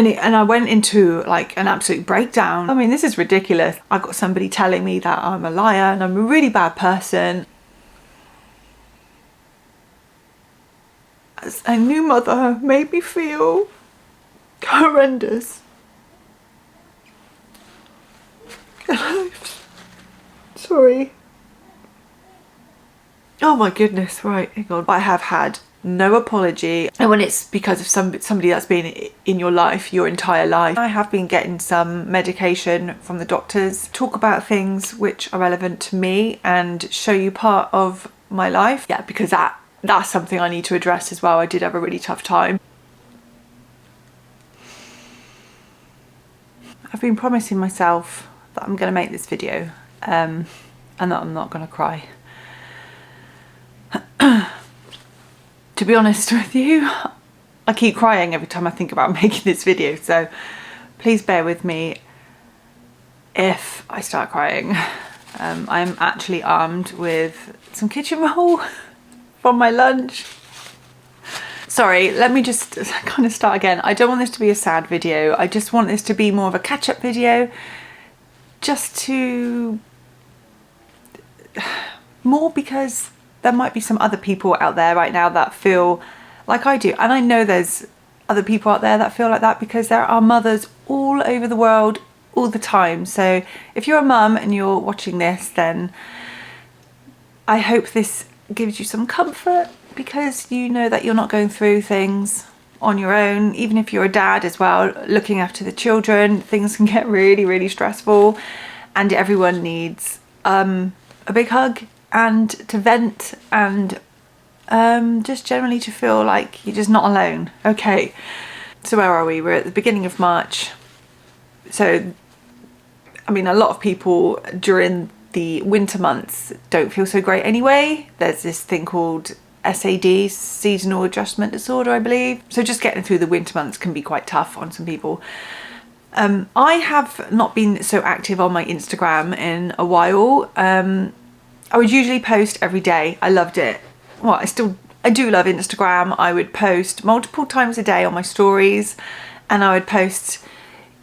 and I went into like an absolute breakdown. I mean, this is ridiculous. I've got somebody telling me that I'm a liar and I'm a really bad person. As a new mother made me feel horrendous. Sorry. Oh my goodness, right, hang on. I have had no apology, and when it's because of somebody that's been in your life your entire life. I have been getting some medication from the doctors, talk about things which are relevant to me and show you part of my life. Yeah, because that's something I need to address as well. I did have a really tough time. I've been promising myself that I'm going to make this video and that I'm not going to cry. To be honest with you, I keep crying every time I think about making this video, so please bear with me if I start crying. I'm actually armed with some kitchen roll from my lunch. Sorry, let me just kind of start again. I don't want this to be a sad video. I just want this to be more of a catch-up video, just to... more because there might be some other people out there right now that feel like I do. And I know there's other people out there that feel like that, because there are mothers all over the world all the time. So if you're a mum and you're watching this, then I hope this gives you some comfort, because you know that you're not going through things on your own. Even if you're a dad as well, looking after the children, things can get really, really stressful, and everyone needs a big hug and to vent, and just generally to feel like you're just not alone. Okay, so where are we? We're at the beginning of March. So, I mean, a lot of people during the winter months don't feel so great anyway. There's this thing called SAD, seasonal adjustment disorder, I believe. So just getting through the winter months can be quite tough on some people. I have not been so active on my Instagram in a while. I would usually post every day. I loved it. Well, I do love Instagram. I would post multiple times a day on my stories, and I would post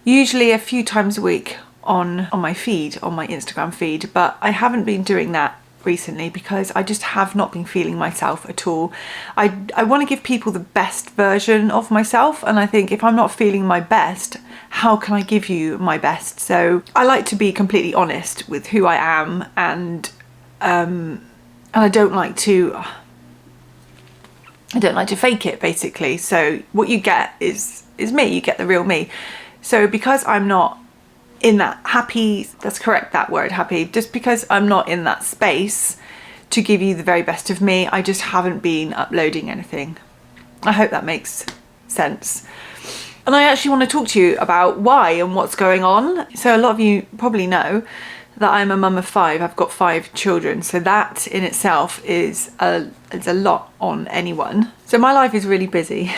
usually a few times a week on my feed, on my Instagram feed. But I haven't been doing that recently because I just have not been feeling myself at all. I want to give people the best version of myself, and I think if I'm not feeling my best, how can I give you my best? So I like to be completely honest with who I am, and I don't like to fake it, basically. So what you get is me. You get the real me. So because I'm not in that happy, that's correct, that word, happy, just because I'm not in that space to give you the very best of me, I just haven't been uploading anything. I hope that makes sense. And I actually want to talk to you about why and what's going on. So a lot of you probably know that I'm a mum of 5. I've got 5 children, so that in itself is a lot on anyone. So my life is really busy.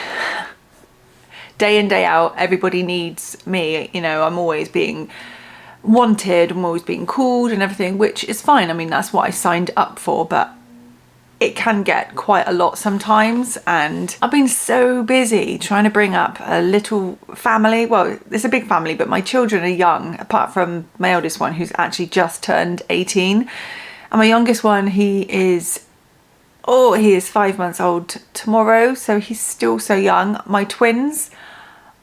Day in, day out, everybody needs me. You know, I'm always being wanted, I'm always being called and everything, which is fine. I mean, that's what I signed up for, but it can get quite a lot sometimes, and I've been so busy trying to bring up a little family. Well, it's a big family, but my children are young, apart from my eldest one, who's actually just turned 18, and my youngest one, he is 5 months old tomorrow, so he's still so young. My twins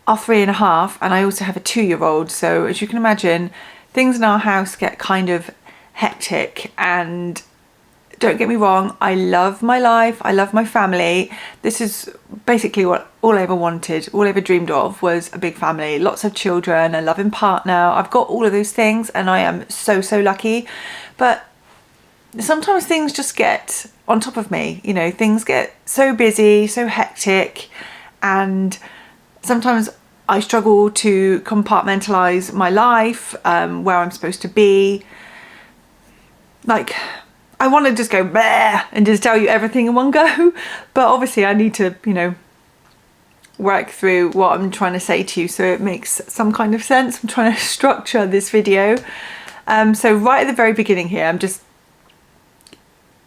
are 3.5, and I also have a 2-year-old, so as you can imagine, things in our house get kind of hectic. And don't get me wrong, I love my life, I love my family. This is basically what all I ever wanted, all I ever dreamed of, was a big family, lots of children, a loving partner. I've got all of those things, and I am so lucky. But sometimes things just get on top of me, you know, things get so busy, so hectic, and sometimes I struggle to compartmentalize my life, where I'm supposed to be. Like, I want to just go bleh and just tell you everything in one go, but obviously I need to, you know, work through what I'm trying to say to you so it makes some kind of sense. I'm trying to structure this video. So right at the very beginning here,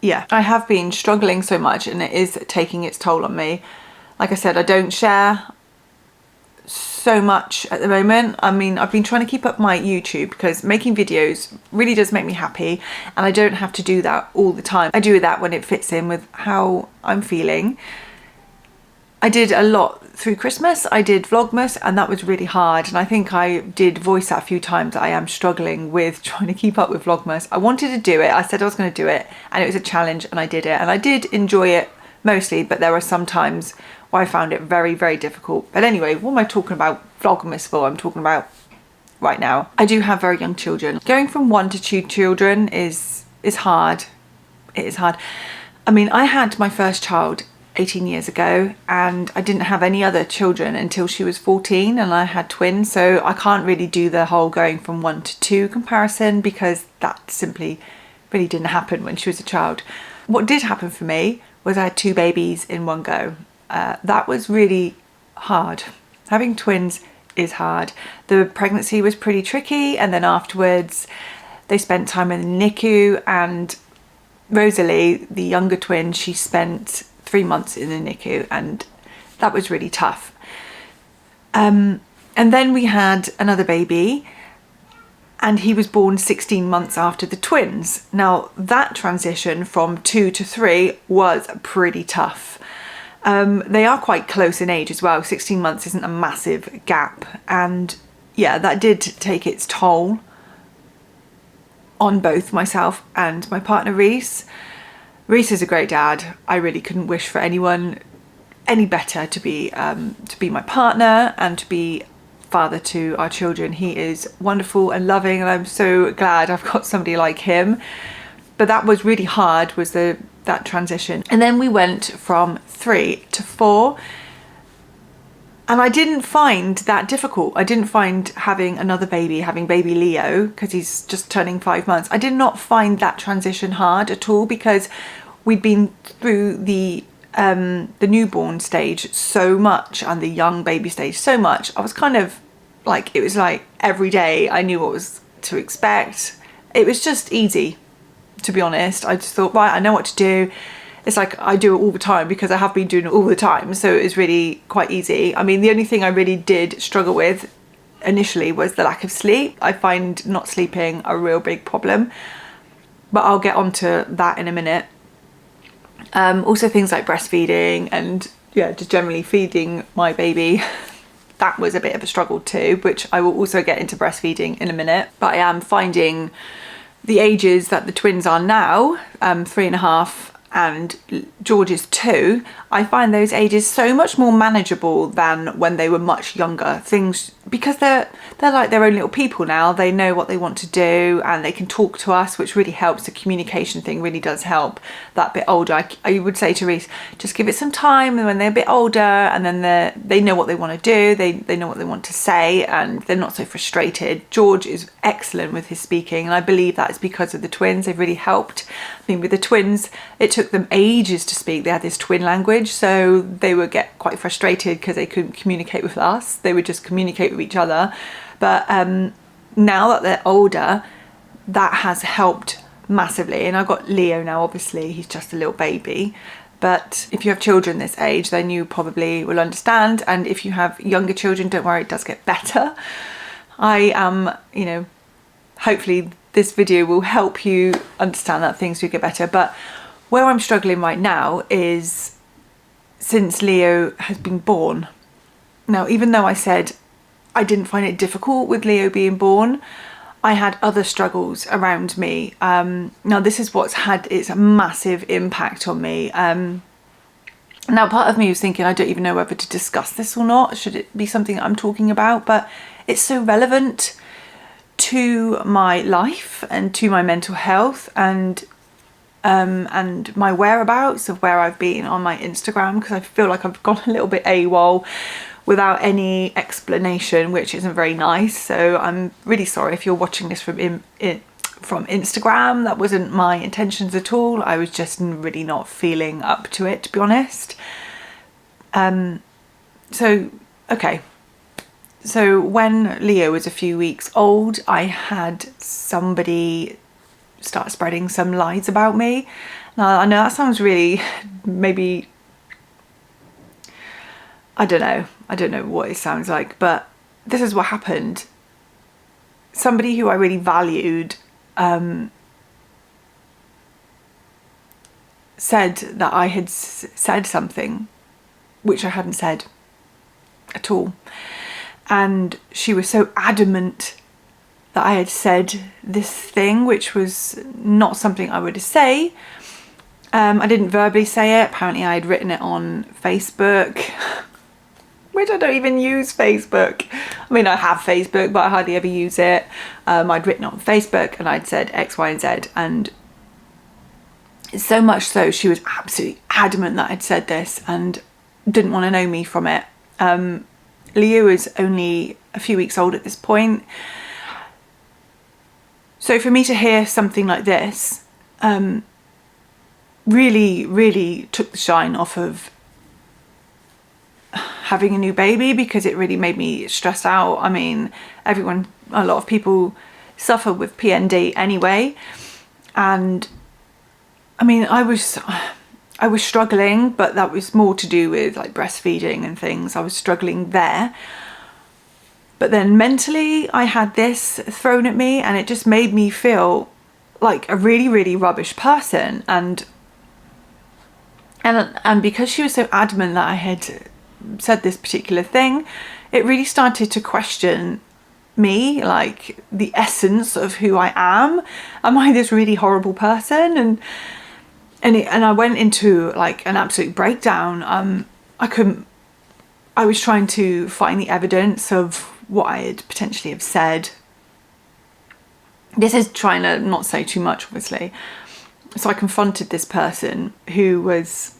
I have been struggling so much, and it is taking its toll on me. Like I said, I don't share so much at the moment. I mean, I've been trying to keep up my YouTube because making videos really does make me happy, and I don't have to do that all the time. I do that when it fits in with how I'm feeling. I did a lot through Christmas. I did Vlogmas, and that was really hard. And I think I did voice that a few times. I am struggling with trying to keep up with Vlogmas. I wanted to do it. I said I was going to do it, and it was a challenge, and I did it. And I did enjoy it mostly, but there were some times where I found it very, very difficult. But anyway, what am I talking about Vlogmas for? I'm talking about right now. I do have very young children. Going from 1 to 2 children is hard. It is hard. I mean, I had my first child 18 years ago, and I didn't have any other children until she was 14, and I had twins, so I can't really do the whole going from 1 to 2 comparison, because that simply really didn't happen when she was a child. What did happen for me was I had 2 babies in one go. That was really hard. Having twins is hard. The pregnancy was pretty tricky, and then afterwards they spent time in the NICU, and Rosalie, the younger twin, she spent 3 months in the NICU, and that was really tough. And then we had another baby, and he was born 16 months after the twins. Now that transition from 2 to 3 was pretty tough. They are quite close in age as well. 16 months isn't a massive gap, and yeah, that did take its toll on both myself and my partner Reese. Reese is a great dad. I really couldn't wish for anyone any better to be my partner and to be father to our children. He is wonderful and loving, and I'm so glad I've got somebody like him. But that was really hard, was that transition. And then we went from 3 to 4, and I didn't find that difficult. I didn't find having another baby, having baby Leo, because he's just turning 5 months. I did not find that transition hard at all, because we'd been through the newborn stage so much and the young baby stage so much. I was kind of like, it was like every day I knew what was to expect. It was just easy, to be honest. I just thought, right, I know what to do. It's like I do it all the time because I have been doing it all the time, so it was really quite easy. I mean, the only thing I really did struggle with initially was the lack of sleep. I find not sleeping a real big problem, but I'll get onto that in a minute. Also things like breastfeeding and yeah, just generally feeding my baby. That was a bit of a struggle too, which I will also get into breastfeeding in a minute. But I am finding the ages that the twins are now, 3.5 and George is 2, I find those ages so much more manageable than when they were much younger. Things, because they're like their own little people now. They know what they want to do, and they can talk to us, which really helps. The communication thing really does help. That bit older, I would say to Reese, just give it some time, and when they're a bit older, and then they know what they want to do, they know what they want to say, and they're not so frustrated. George is excellent with his speaking, and I believe that is because of the twins. They've really helped. I mean, with the twins, it took them ages to speak. They had this twin language, so they would get quite frustrated because they couldn't communicate with us. They would just communicate with each other. But now that they're older, that has helped massively. And I've got Leo now, obviously he's just a little baby, but if you have children this age, then you probably will understand. And if you have younger children, don't worry, it does get better. I am, hopefully this video will help you understand that things do get better. But where I'm struggling right now is since Leo has been born. Now, even though I said I didn't find it difficult with Leo being born, I had other struggles around me. Now, this is what's had its massive impact on me. Now, part of me was thinking, I don't even know whether to discuss this or not. Should it be something I'm talking about? But it's so relevant to my life and to my mental health and my whereabouts of where I've been on my Instagram, because I feel like I've gone a little bit AWOL without any explanation, which isn't very nice. So I'm really sorry if you're watching this from Instagram. That wasn't my intentions at all. I was just really not feeling up to it, to be honest. So when Leo was a few weeks old, I had somebody start spreading some lies about me. Now, I know that sounds really, maybe, I don't know what it sounds like, but this is what happened. Somebody who I really valued said that I had said something which I hadn't said at all. And she was so adamant that I had said this thing, which was not something I would say. I didn't verbally say it. Apparently I had written it on Facebook, which I don't even use Facebook. I mean, I have Facebook, but I hardly ever use it. I'd written it on Facebook and I'd said X, Y, and Z. And so much so, she was absolutely adamant that I'd said this and didn't want to know me from it. Leo is only a few weeks old at this point. So for me to hear something like this really, really took the shine off of having a new baby, because it really made me stressed out. I mean, a lot of people suffer with PND anyway. And I mean, I was struggling, but that was more to do with like breastfeeding and things. I was struggling there. But then mentally I had this thrown at me, and it just made me feel like a really, really rubbish person. And because she was so adamant that I had said this particular thing, it really started to question me, like the essence of who I am. Am I this really horrible person? And I went into like an absolute breakdown. I was trying to find the evidence of what I had potentially have said. This is trying to not say too much, obviously. So I confronted this person who was...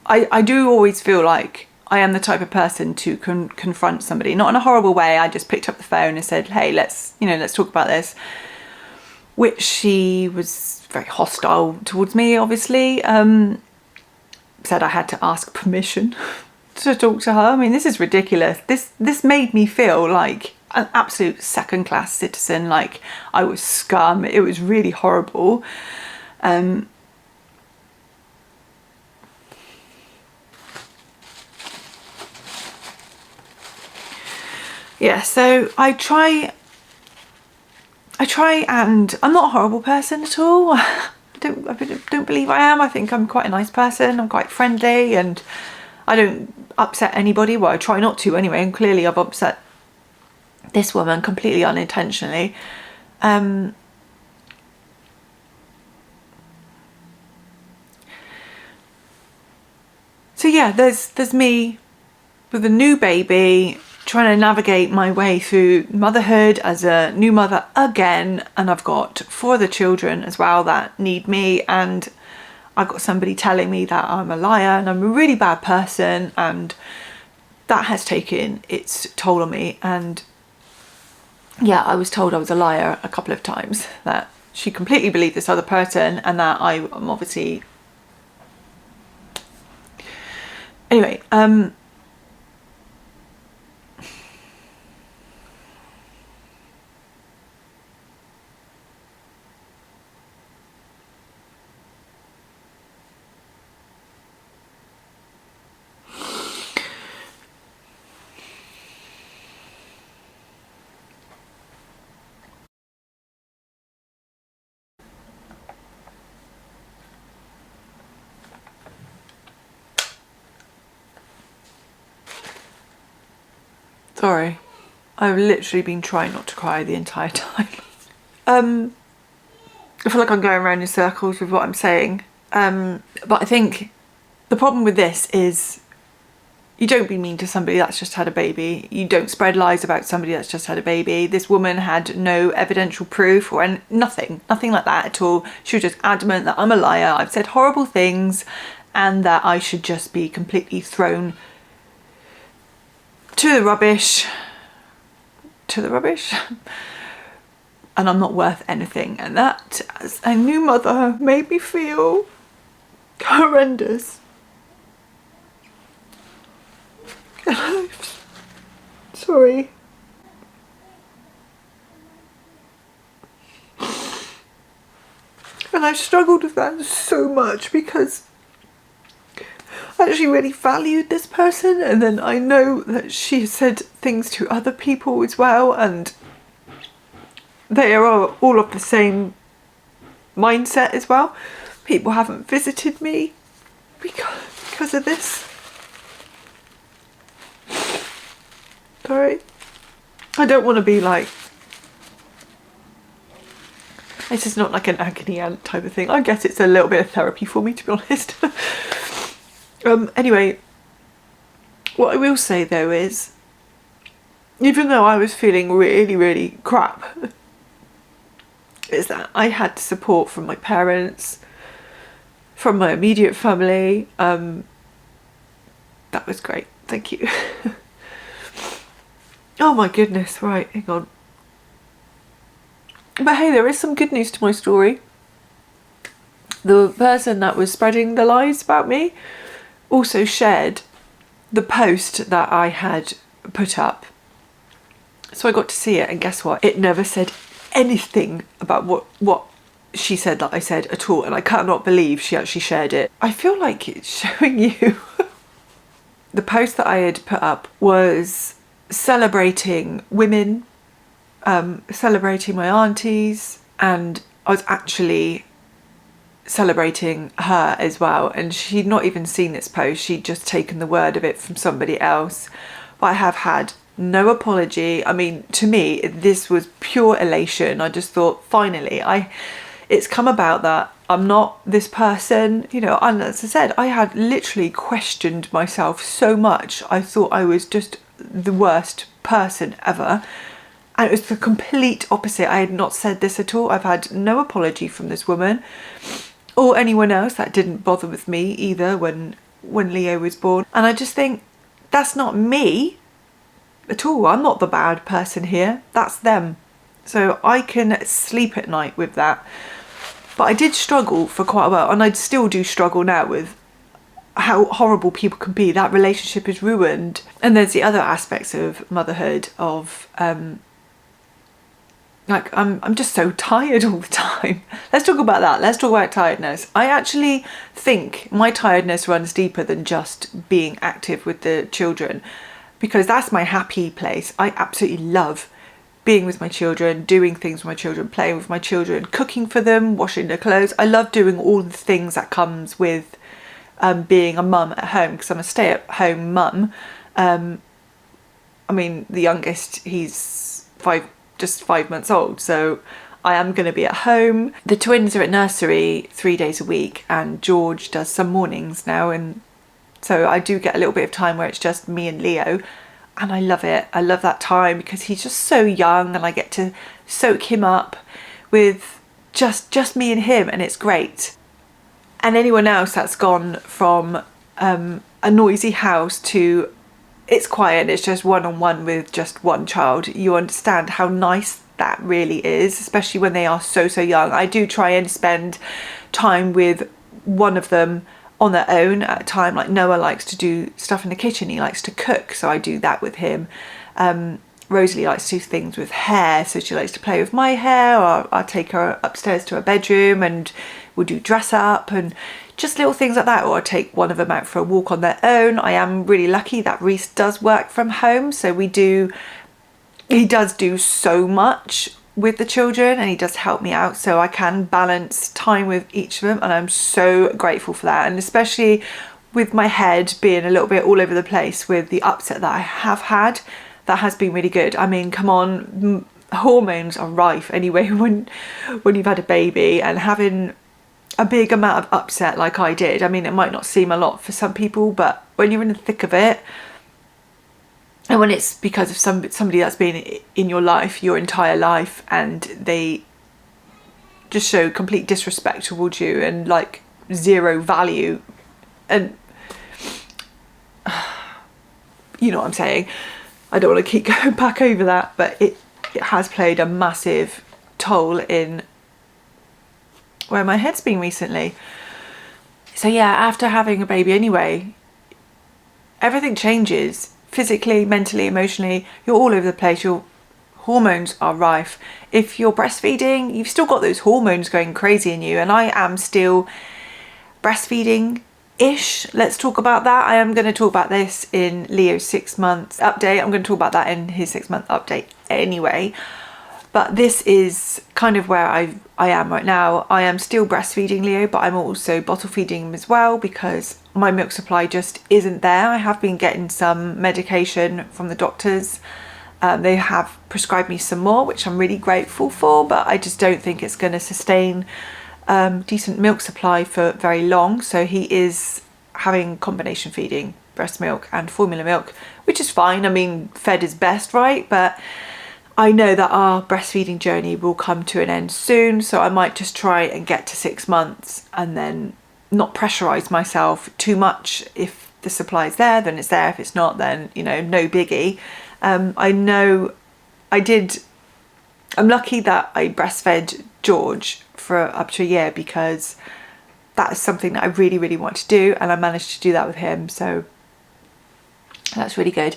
I do always feel like I am the type of person to confront somebody, not in a horrible way. I just picked up the phone and said, hey, let's talk about this. Which she was very hostile towards me, obviously. Said I had to ask permission to talk to her. I mean, this is ridiculous. This made me feel like an absolute second-class citizen, like I was scum. It was really horrible. Yeah, so I try, and I'm not a horrible person at all. I don't believe I am. I think I'm quite a nice person. I'm quite friendly, and I don't upset anybody. Well, I try not to anyway, and clearly I've upset this woman completely unintentionally. So yeah, there's me with a new baby, trying to navigate my way through motherhood as a new mother again. And I've got 4 other children as well that need me, and I've got somebody telling me that I'm a liar and I'm a really bad person, and that has taken its toll on me. And yeah, I was told I was a liar a couple of times, that she completely believed this other person, and that I am obviously... Anyway, sorry, I've literally been trying not to cry the entire time. I feel like I'm going around in circles with what I'm saying. But I think the problem with this is you don't be mean to somebody that's just had a baby. You don't spread lies about somebody that's just had a baby. This woman had no evidential proof or nothing like that at all. She was just adamant that I'm a liar. I've said horrible things, and that I should just be completely thrown to the rubbish, and I'm not worth anything. And that, as a new mother, made me feel horrendous. And I'm sorry. And I've struggled with that so much, because I actually really valued this person, and then I know that she said things to other people as well, and they are all of the same mindset as well. People haven't visited me because of this. Sorry. I don't want to be like, this is not like an agony aunt type of thing. I guess it's a little bit of therapy for me, to be honest. Anyway, what I will say though is, even though I was feeling really, really crap, is that I had support from my parents, from my immediate family. That was great. Thank you. Oh my goodness, right, hang on. But hey, there is some good news to my story. The person that was spreading the lies about me also shared the post that I had put up. So I got to see it, and guess what? It never said anything about what she said that I said at all, and I cannot believe she actually shared it. I feel like it's showing you. The post that I had put up was celebrating women, celebrating my aunties, and I was actually celebrating her as well, and she'd not even seen this post. She'd just taken the word of it from somebody else. But I have had no apology. I mean, to me, this was pure elation. I just thought, finally, it's come about that I'm not this person, you know. And as I said, I had literally questioned myself so much. I thought I was just the worst person ever, and it was the complete opposite. I had not said this at all. I've had no apology from this woman or anyone else. That didn't bother with me either when Leo was born. And I just think, that's not me at all. I'm not the bad person here, that's them. So I can sleep at night with that. But I did struggle for quite a while, and I still do struggle now with how horrible people can be. That relationship is ruined. And there's the other aspects of motherhood of like I'm just so tired all the time. Let's talk about that. Let's talk about tiredness. I actually think my tiredness runs deeper than just being active with the children, because that's my happy place. I absolutely love being with my children, doing things with my children, playing with my children, cooking for them, washing their clothes. I love doing all the things that comes with being a mum at home, because I'm a stay-at-home mum. I mean, the youngest, he's just 5 months old, so I am going to be at home. The twins are at nursery 3 days a week, and George does some mornings now, and so I do get a little bit of time where it's just me and Leo, and I love it. I love that time because he's just so young, and I get to soak him up with just me and him, and it's great. And anyone else that's gone from a noisy house to it's quiet and it's just one-on-one with just one child, you understand how nice that really is, especially when they are so young. I do try and spend time with one of them on their own at a time. Like Noah likes to do stuff in the kitchen, he likes to cook, so I do that with him. Rosalie likes to do things with hair, so she likes to play with my hair, or I'll take her upstairs to her bedroom and we'll do dress up and just little things like that, or I'll take one of them out for a walk on their own. I am really lucky that Reese does work from home, so he does do so much with the children, and he does help me out, so I can balance time with each of them, and I'm so grateful for that. And especially with my head being a little bit all over the place with the upset that I have had, that has been really good. I mean, come on, hormones are rife anyway when you've had a baby, and having a big amount of upset like I did, I mean, it might not seem a lot for some people, but when you're in the thick of it, and when it's because of somebody that's been in your life your entire life, and they just show complete disrespect towards you and like zero value, and you know what I'm saying. I don't want to keep going back over that, but it has played a massive toll in where my head's been recently. So yeah, after having a baby anyway, everything changes. Physically, mentally, emotionally, you're all over the place. Your hormones are rife. If you're breastfeeding, you've still got those hormones going crazy in you, and I am still breastfeeding ish. Let's talk about that. I am going to talk about this in Leo's 6 months update. I'm going to talk about that in his 6 month update anyway. But this is kind of where I am right now. I am still breastfeeding Leo, but I'm also bottle feeding him as well because my milk supply just isn't there. I have been getting some medication from the doctors. They have prescribed me some more, which I'm really grateful for, but I just don't think it's going to sustain decent milk supply for very long. So he is having combination feeding, breast milk and formula milk, which is fine. I mean, fed is best, right? But I know that our breastfeeding journey will come to an end soon, so I might just try and get to 6 months and then not pressurize myself too much. If the supply is there, then it's there. If it's not, then, you know, no biggie. I know I'm lucky that I breastfed George for up to a year because that is something that I really, really want to do, and I managed to do that with him, so that's really good.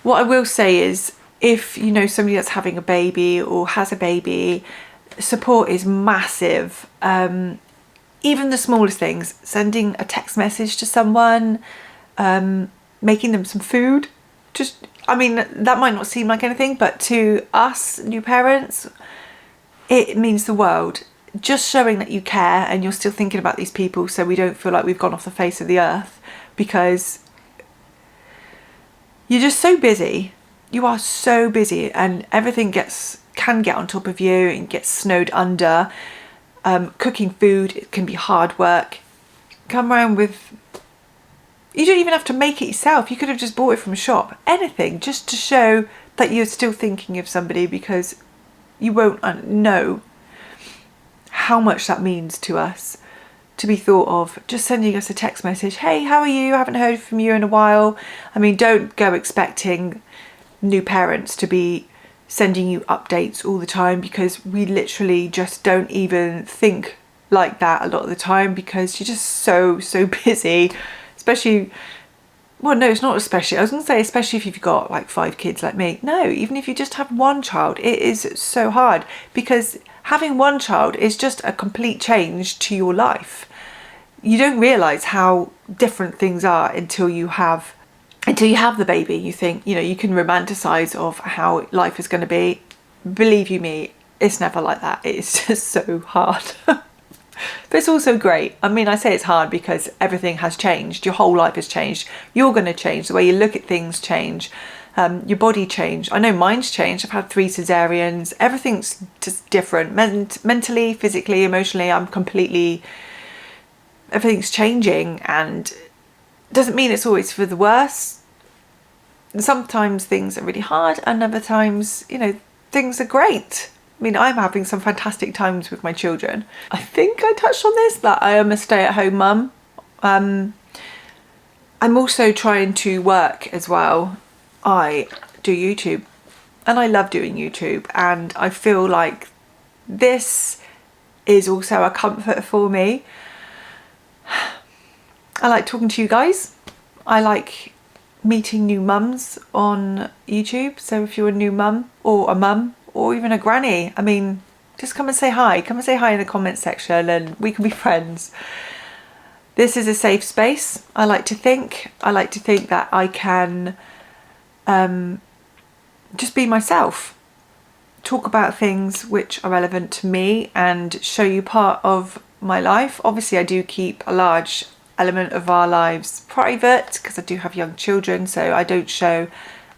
What I will say is, if you know somebody that's having a baby or has a baby, support is massive. Even the smallest things, sending a text message to someone, making them some food, just, I mean, that might not seem like anything, but to us new parents, it means the world. Just showing that you care and you're still thinking about these people, so we don't feel like we've gone off the face of the earth, because you're just so busy. You are so busy, and everything can get on top of you and get snowed under. Cooking food, it can be hard work. Come around with, you don't even have to make it yourself. You could have just bought it from a shop. Anything, just to show that you're still thinking of somebody, because you won't know how much that means to us to be thought of. Just sending us a text message, hey, how are you? I haven't heard from you in a while. I mean, don't go expecting new parents to be sending you updates all the time, because we literally just don't even think like that a lot of the time, because you're just so busy. Especially, well, no, it's not especially, I was gonna say especially if you've got like 5 kids like me. No, even if you just have one child, it is so hard, because having one child is just a complete change to your life. You don't realize how different things are until you have the baby. You think, you know, you can romanticize of how life is going to be. Believe you me, it's never like that. It's just so hard. But it's also great. I mean, I say it's hard because everything has changed. Your whole life has changed. You're going to change. The way you look at things change. Your body changed. I know mine's changed. I've had 3 cesareans. Everything's just different. Mentally, physically, emotionally, everything's changing, and doesn't mean it's always for the worse. Sometimes things are really hard, and other times, you know, things are great. I mean, I'm having some fantastic times with my children. I think I touched on this, that I am a stay-at-home mum. I'm also trying to work as well. I do YouTube, and I love doing YouTube, and I feel like this is also a comfort for me. I like talking to you guys. I like meeting new mums on YouTube. So if you're a new mum or a mum or even a granny, I mean, just come and say hi. Come and say hi in the comment section and we can be friends. This is a safe space, I like to think. I like to think that I can just be myself. Talk about things which are relevant to me and show you part of my life. Obviously, I do keep a large element of our lives private because I do have young children, so I don't show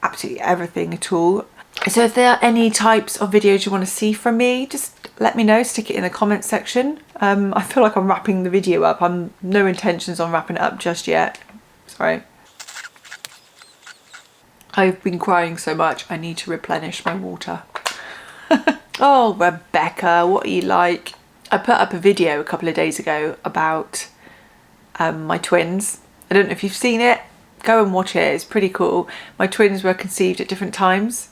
absolutely everything at all. So if there are any types of videos you want to see from me, just let me know, stick it in the comment section. I feel like I'm wrapping the video up. I'm no intentions on wrapping it up just yet. Sorry. I've been crying so much, I need to replenish my water. Oh, Rebecca, what are you like? I put up a video a couple of days ago about my twins. I don't know if you've seen it. Go and watch it. It's pretty cool. My twins were conceived at different times.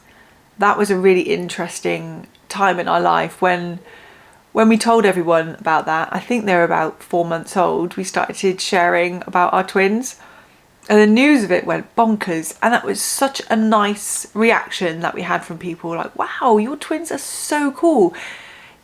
That was a really interesting time in our life when we told everyone about that. I think they were about 4 months old. We started sharing about our twins, and the news of it went bonkers. And that was such a nice reaction that we had from people, like, wow, your twins are so cool.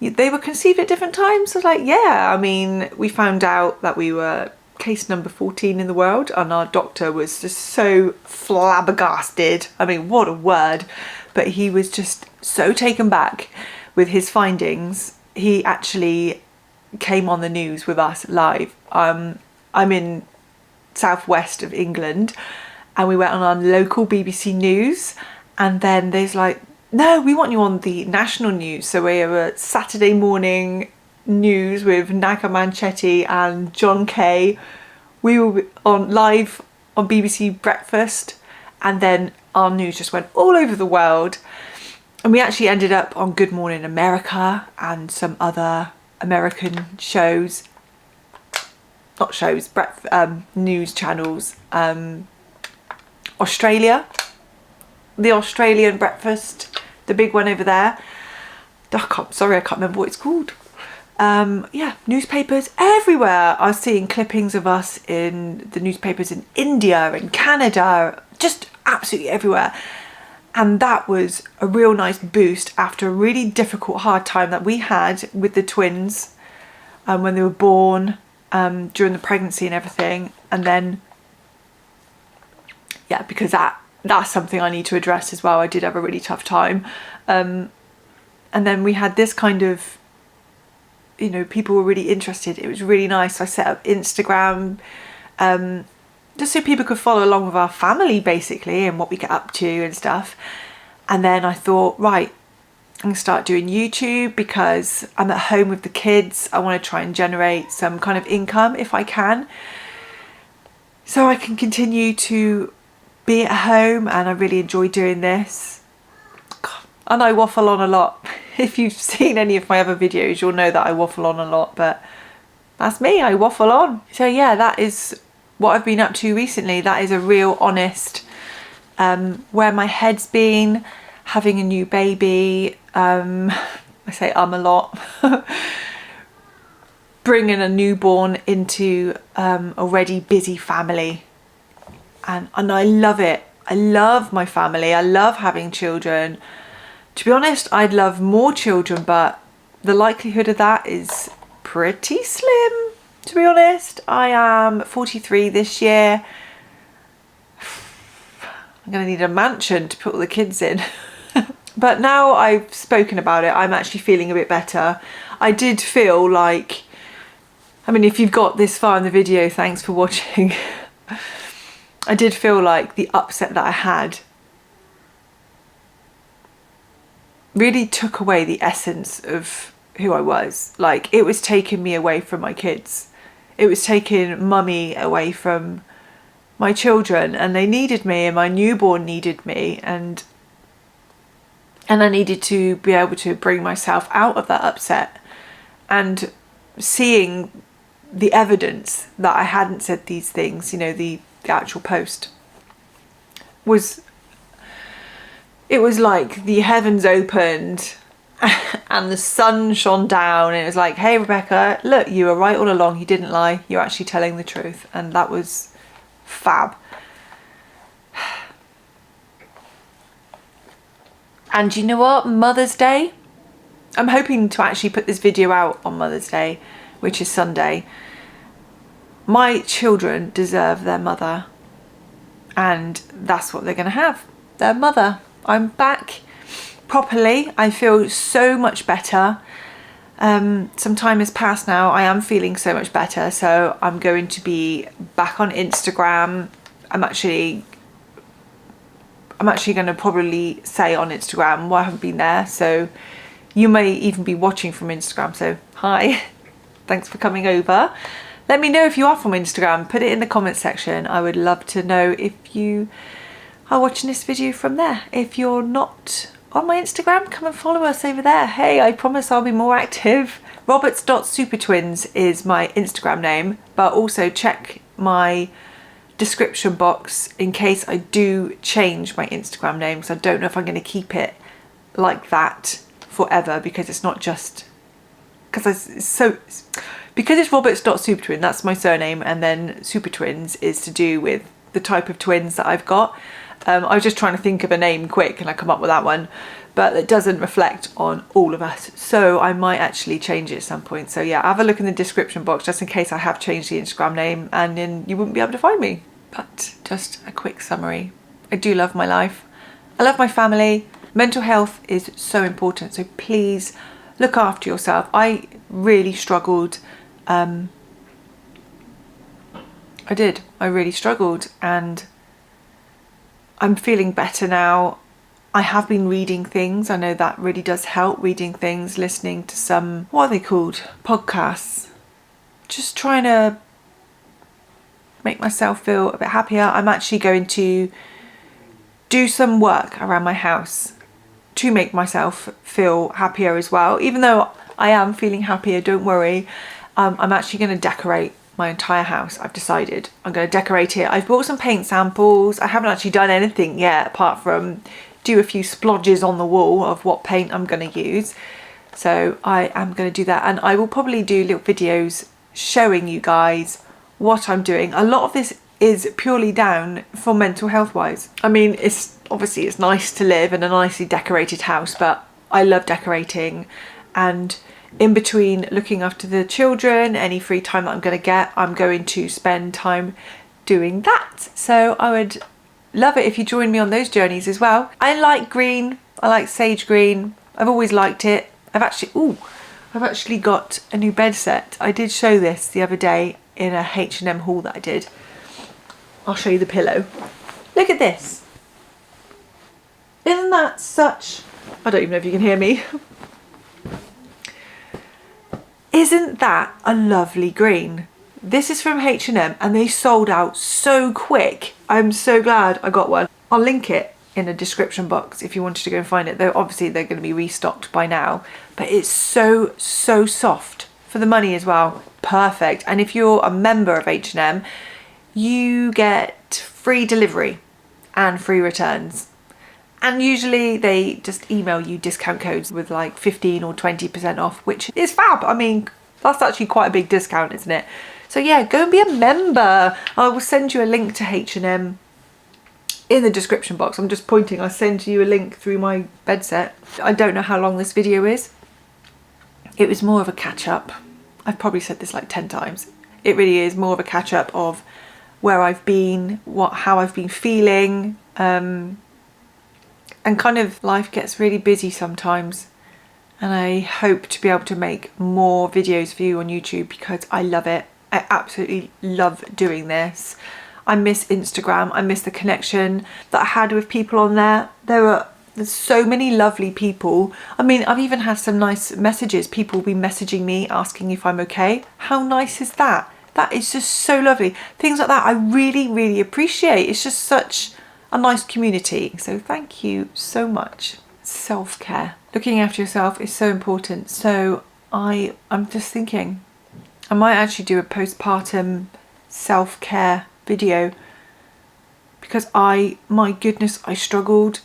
They were conceived at different times. I was like, yeah. I mean, we found out that we were case number 14 in the world, and our doctor was just so flabbergasted. I mean, what a word. But he was just so taken back with his findings. He actually came on the news with us live. I'm in southwest of England, and we went on our local BBC News, and then there's like, no, we want you on the national news. So we have a Saturday morning news with Naga Manchetti and John Kay. We were on live on BBC Breakfast, and then our news just went all over the world, and we actually ended up on Good Morning America and some other American shows, not shows, news channels. Australia, the Australian Breakfast, the big one over there. I can't remember what it's called. Yeah, newspapers everywhere. I was seeing clippings of us in the newspapers in India and Canada, just absolutely everywhere. And that was a real nice boost after a really difficult, hard time that we had with the twins when they were born, during the pregnancy and everything. And then, yeah, because that's something I need to address as well. I did have a really tough time. And then we had this kind of, you know, people were really interested. It was really nice. I set up Instagram, just so people could follow along with our family basically and what we get up to and stuff. And then I thought, right, I'm gonna start doing YouTube because I'm at home with the kids. I want to try and generate some kind of income if I can, so I can continue to be at home, and I really enjoy doing this. And I waffle on a lot. If you've seen any of my other videos, you'll know that I waffle on a lot, but that's me, I waffle on. So yeah, that is what I've been up to recently. That is a real honest, where my head's been, having a new baby, I say a lot, bringing a newborn into already busy family. And I love it. I love my family. I love having children. To be honest, I'd love more children, but the likelihood of that is pretty slim, to be honest. I am 43 this year. I'm going to need a mansion to put all the kids in. But now I've spoken about it, I'm actually feeling a bit better. I did feel like, I mean, if you've got this far in the video, thanks for watching. I did feel like the upset that I had really took away the essence of who I was. Like, it was taking me away from my kids. It was taking mummy away from my children, and they needed me, and my newborn needed me, and I needed to be able to bring myself out of that upset. And seeing the evidence that I hadn't said these things, you know, the actual post, it was like the heavens opened and the sun shone down, and it was like, hey Rebecca, look, you were right all along, you didn't lie, you're actually telling the truth. And that was fab. And you know what, Mother's Day, I'm hoping to actually put this video out on Mother's Day, which is Sunday. My children deserve their mother, and that's what they're going to have, their mother. I'm back properly. I feel so much better. Some time has passed now. I am feeling so much better, so I'm going to be back on Instagram. I'm actually going to probably say on Instagram, well, I haven't been there, so you may even be watching from Instagram. So hi, thanks for coming over. Let me know if you are from Instagram. Put it in the comment section. I would love to know if you are watching this video from there. If you're not on my Instagram, come and follow us over there. Hey, I promise I'll be more active. Roberts.supertwins is my Instagram name, but also check my description box in case I do change my Instagram name, because I don't know if I'm going to keep it like that forever, because it's not just because it's Roberts.supertwin, that's my surname, and then Super Twins is to do with the type of twins that I've got. I was just trying to think of a name quick and I come up with that one, but it doesn't reflect on all of us. So I might actually change it at some point. So yeah, have a look in the description box just in case I have changed the Instagram name and then you wouldn't be able to find me. But just a quick summary. I do love my life. I love my family. Mental health is so important. So please look after yourself. I really struggled. I really struggled, and I'm feeling better now. I have been reading things. I know that really does help, reading things, listening to some, what are they called? Podcasts. Just trying to make myself feel a bit happier. I'm actually going to do some work around my house to make myself feel happier as well. Even though I am feeling happier, don't worry. I'm actually going to decorate my entire house. I've decided I'm going to decorate it. I've bought some paint samples. I haven't actually done anything yet apart from do a few splodges on the wall of what paint I'm going to use. So I am going to do that, and I will probably do little videos showing you guys what I'm doing. A lot of this is purely down for mental health wise. I mean, it's obviously it's nice to live in a nicely decorated house, but I love decorating, and in between looking after the children, any free time that I'm going to get, I'm going to spend time doing that. So I would love it if you join me on those journeys as well. I like green. I like sage green. I've always liked it. I've actually got a new bed set. I did show this the other day in a H&M haul that I did. I'll show you the pillow. Look at this. Isn't that such... I don't even know if you can hear me. Isn't that a lovely green? This is from H&M and they sold out so quick. I'm so glad I got one. I'll link it in the description box if you wanted to go and find it. Though obviously they're going to be restocked by now. But it's so soft for the money as well. Perfect. And if you're a member of H&M, you get free delivery and free returns. And usually they just email you discount codes with like 15 or 20% off, which is fab. I mean, that's actually quite a big discount, isn't it? So yeah, go and be a member. I will send you a link to H&M in the description box. I'm just pointing, I'll send you a link through my bed set. I don't know how long this video is. It was more of a catch up. I've probably said this like 10 times. It really is more of a catch up of where I've been, how I've been feeling, and kind of life gets really busy sometimes, and I hope to be able to make more videos for you on YouTube because I love it. I absolutely love doing this. I miss Instagram. I miss the connection that I had with people on there. There's so many lovely people. I mean, I've even had some nice messages. People will be messaging me asking if I'm okay. How nice is that? That is just so lovely. Things like that I really appreciate. It's just such a nice community. So thank you so much. Self-care. Looking after yourself is so important. So I'm just thinking I might actually do a postpartum self-care video because my goodness, I struggled.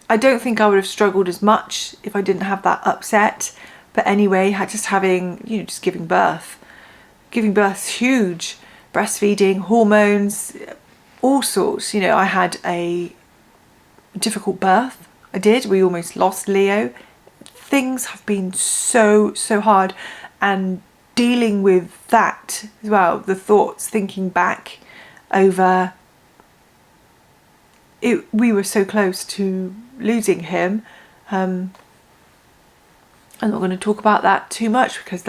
I don't think I would have struggled as much if I didn't have that upset. But anyway, just having, just giving birth. Giving birth's huge. Breastfeeding, hormones, all sorts. I had a difficult birth. I did. We almost lost Leo. Things have been so hard, and dealing with that as well, the thoughts, thinking back over it, we were so close to losing him. I'm not going to talk about that too much because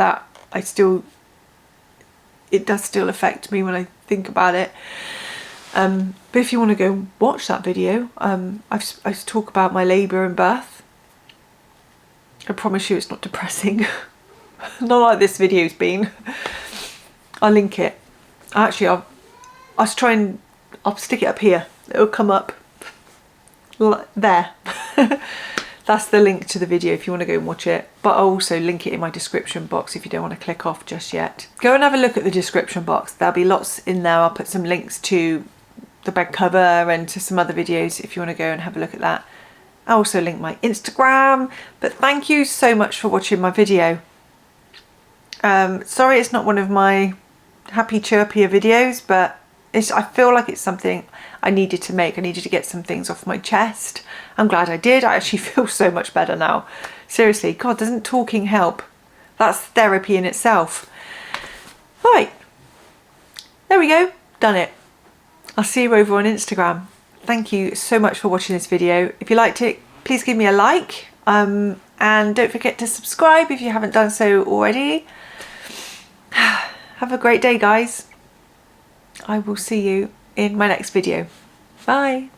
it does still affect me when I think about it. But if you want to go watch that video, I talk about my labour and birth. I promise you it's not depressing. Not like this video's been. I'll link it. Actually, I'll stick it up here. It'll come up there. That's the link to the video if you want to go and watch it. But I'll also link it in my description box if you don't want to click off just yet. Go and have a look at the description box. There'll be lots in there. I'll put some links to the bed cover and to some other videos if you want to go and have a look at that. I'll also link my Instagram. But thank you so much for watching my video. Sorry it's not one of my happy chirpier videos, but I feel like it's something I needed to make. I needed to get some things off my chest. I'm glad I did. I actually feel so much better now. Seriously, God, doesn't talking help? That's therapy in itself. Right, there we go, done it. I'll see you over on Instagram. Thank you so much for watching this video. If you liked it, please give me a like, and don't forget to subscribe if you haven't done so already. Have a great day, guys. I will see you in my next video. Bye.